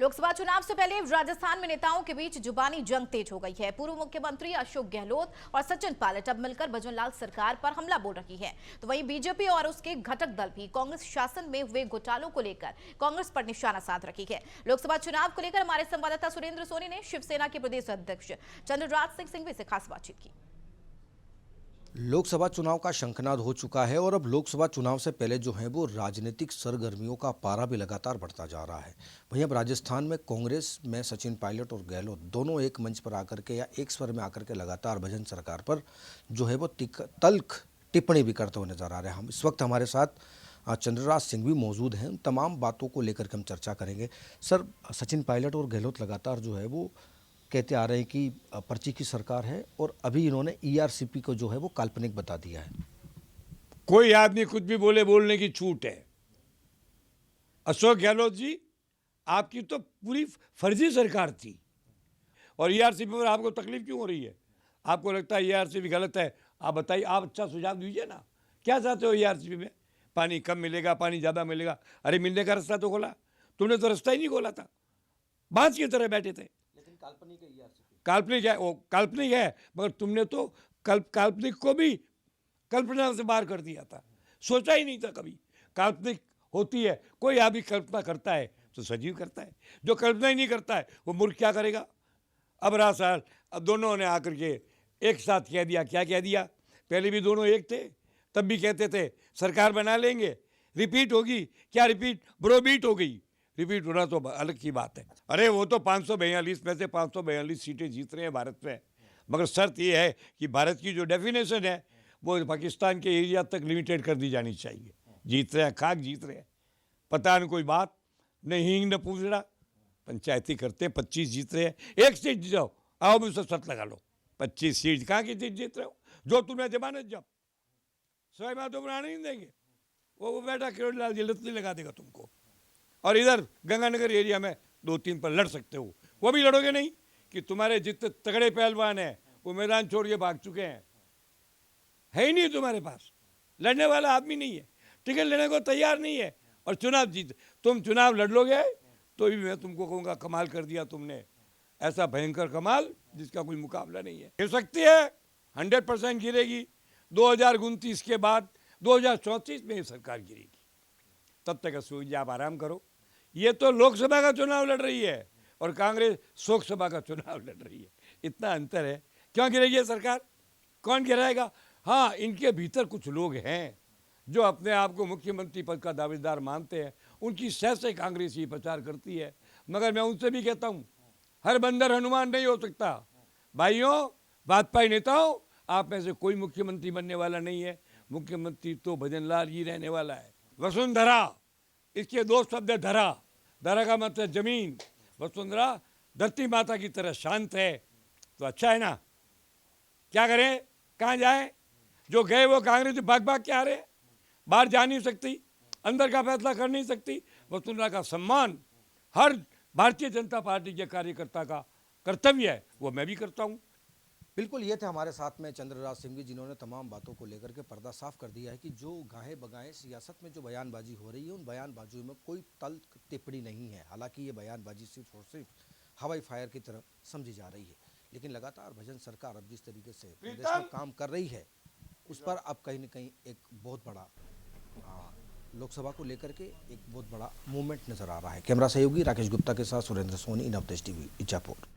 लोकसभा चुनाव से पहले राजस्थान में नेताओं के बीच जुबानी जंग तेज हो गई है। पूर्व मुख्यमंत्री अशोक गहलोत और सचिन पायलट अब मिलकर भजनलाल सरकार पर हमला बोल रही है, तो वहीं बीजेपी और उसके घटक दल भी कांग्रेस शासन में हुए घोटालों को लेकर कांग्रेस पर निशाना साध रही है। लोकसभा चुनाव को लेकर हमारे संवाददाता सुरेंद्र सोनी ने शिवसेना के प्रदेश अध्यक्ष चंद्रराज सिंह सिंघवी से खास बातचीत की। लोकसभा चुनाव का शंखनाद हो चुका है और अब लोकसभा चुनाव से पहले जो है वो राजनीतिक सरगर्मियों का पारा भी लगातार बढ़ता जा रहा है। वहीं अब राजस्थान में कांग्रेस में सचिन पायलट और गहलोत दोनों एक मंच पर आकर के या एक स्वर में आकर के लगातार भजन सरकार पर जो है वो तल्ख टिप्पणी भी करते हुए नजर आ रहे हैं। हम इस वक्त हमारे साथ चंद्रराज सिंह भी मौजूद हैं। उन तमाम बातों को लेकर के हम चर्चा करेंगे। सर, सचिन पायलट और गहलोत लगातार जो है वो कहते आ रहे हैं कि पर्ची की सरकार है और अभी इन्होंने ईआरसीपी को जो है वो काल्पनिक बता दिया है। कोई आदमी कुछ भी बोलने की छूट है। अशोक गहलोत जी, आपकी तो पूरी फर्जी सरकार थी और ईआरसीपी पर आपको तकलीफ क्यों हो रही है? आपको लगता है ईआरसीपी गलत है? आप बताइए, आप अच्छा सुझाव दीजिए ना। क्या चाहते हो ईआरसीपी में? पानी कम मिलेगा, पानी ज़्यादा मिलेगा? अरे मिलने का रास्ता तो खोला, तुमने तो रास्ता ही नहीं खोला था, बांस की तरह बैठे थे। काल्पनिक है ईआरसीपी, काल्पनिक है, वो काल्पनिक है, मगर तुमने तो काल्पनिक को भी कल्पना से बाहर कर दिया था। सोचा ही नहीं था कभी काल्पनिक होती है। कोई आदमी कल्पना करता है तो सजीव करता है, जो कल्पना ही नहीं करता है वो मूर्ख क्या करेगा? अब रहा साल, अब दोनों ने आकर के एक साथ कह दिया। क्या कह दिया? पहले भी दोनों एक थे, तब भी कहते थे सरकार बना लेंगे, रिपीट होगी। क्या रिपीट? ब्रोबीट हो गई। रिपीट होना तो अलग की बात है। अरे वो तो 542 में से 542 सीटें जीत रहे हैं भारत में, मगर शर्त ये है कि भारत की जो डेफिनेशन है वो पाकिस्तान के एरिया तक लिमिटेड कर दी जानी चाहिए। जीत रहे हैं, खाक जीत रहे हैं, पता नहीं कोई बात न हींग न पूछड़ा, पंचायती करते हैं। 25 जीत रहे हैं, एक सीट जीत जाओ, आओ मुझसे शर्त लगा लो। 25 सीट कहाँ की जीत रहे हो? जो तुम्हें जमानत जब सवाई माधो बनाने नहीं देंगे, वो बैठा किरोड़ लाल जिलत नहीं लगा देगा तुमको। और इधर गंगानगर एरिया में 2-3 पर लड़ सकते हो, वो भी लड़ोगे नहीं कि तुम्हारे जितने तगड़े पहलवान हैं वो मैदान छोड़ के भाग चुके हैं। है ही नहीं तुम्हारे पास, लड़ने वाला आदमी नहीं है, टिकट लेने को तैयार नहीं है और चुनाव जीत। तुम चुनाव लड़ लोगे तो भी मैं तुमको कहूँगा कमाल कर दिया तुमने, ऐसा भयंकर कमाल जिसका कोई मुकाबला नहीं है। गिर सकती है, 100% गिरेगी। 2029 के बाद 2034 में ये सरकार गिरेगी, तब तक सूझ आप आराम करो। ये तो लोकसभा का चुनाव लड़ रही है और कांग्रेस शोकसभा का चुनाव लड़ रही है, इतना अंतर है। क्यों गिरेगी ये सरकार? कौन गिराएगा? हाँ, इनके भीतर कुछ लोग हैं जो अपने आप को मुख्यमंत्री पद का दावेदार मानते हैं, उनकी सह से कांग्रेस ये प्रचार करती है। मगर मैं उनसे भी कहता हूँ, हर बंदर हनुमान नहीं हो सकता। भाइयों, भाजपाई नेताओं, आप में से कोई मुख्यमंत्री बनने वाला नहीं है। मुख्यमंत्री तो भजनलाल ही रहने वाला है। वसुंधरा, इसके दो शब्द है। धरा, धरा का मतलब जमीन। वसुंधरा धरती माता की तरह शांत है, तो अच्छा है ना। क्या करें, कहाँ जाए? जो गए वो कांग्रेस भाग भाग के आ रहे, बाहर जा नहीं सकती, अंदर का फैसला कर नहीं सकती। वसुंधरा का सम्मान हर भारतीय जनता पार्टी के कार्यकर्ता का कर्तव्य है, वो मैं भी करता हूँ। बिल्कुल, ये थे हमारे साथ में चंद्रराज सिंह, जिन्होंने तमाम बातों को लेकर के पर्दा साफ कर दिया है कि जो गाहे बगाए सियासत में जो बयानबाजी हो रही है, उन बयानबाजियों में कोई तल्ख टिप्पणी नहीं है। हालांकि ये बयानबाजी सिर्फ और सिर्फ हवाई फायर की तरह समझी जा रही है, लेकिन लगातार भजन सरकार अब जिस तरीके से प्रदेश में काम कर रही है, उस पर अब कहीं न कहीं एक बहुत बड़ा लोकसभा को लेकर के एक बहुत बड़ा मूवमेंट नजर आ रहा है। कैमरा सहयोगी राकेश गुप्ता के साथ सुरेंद्र सोनी, नवतेज टीवी, इच्छापुर।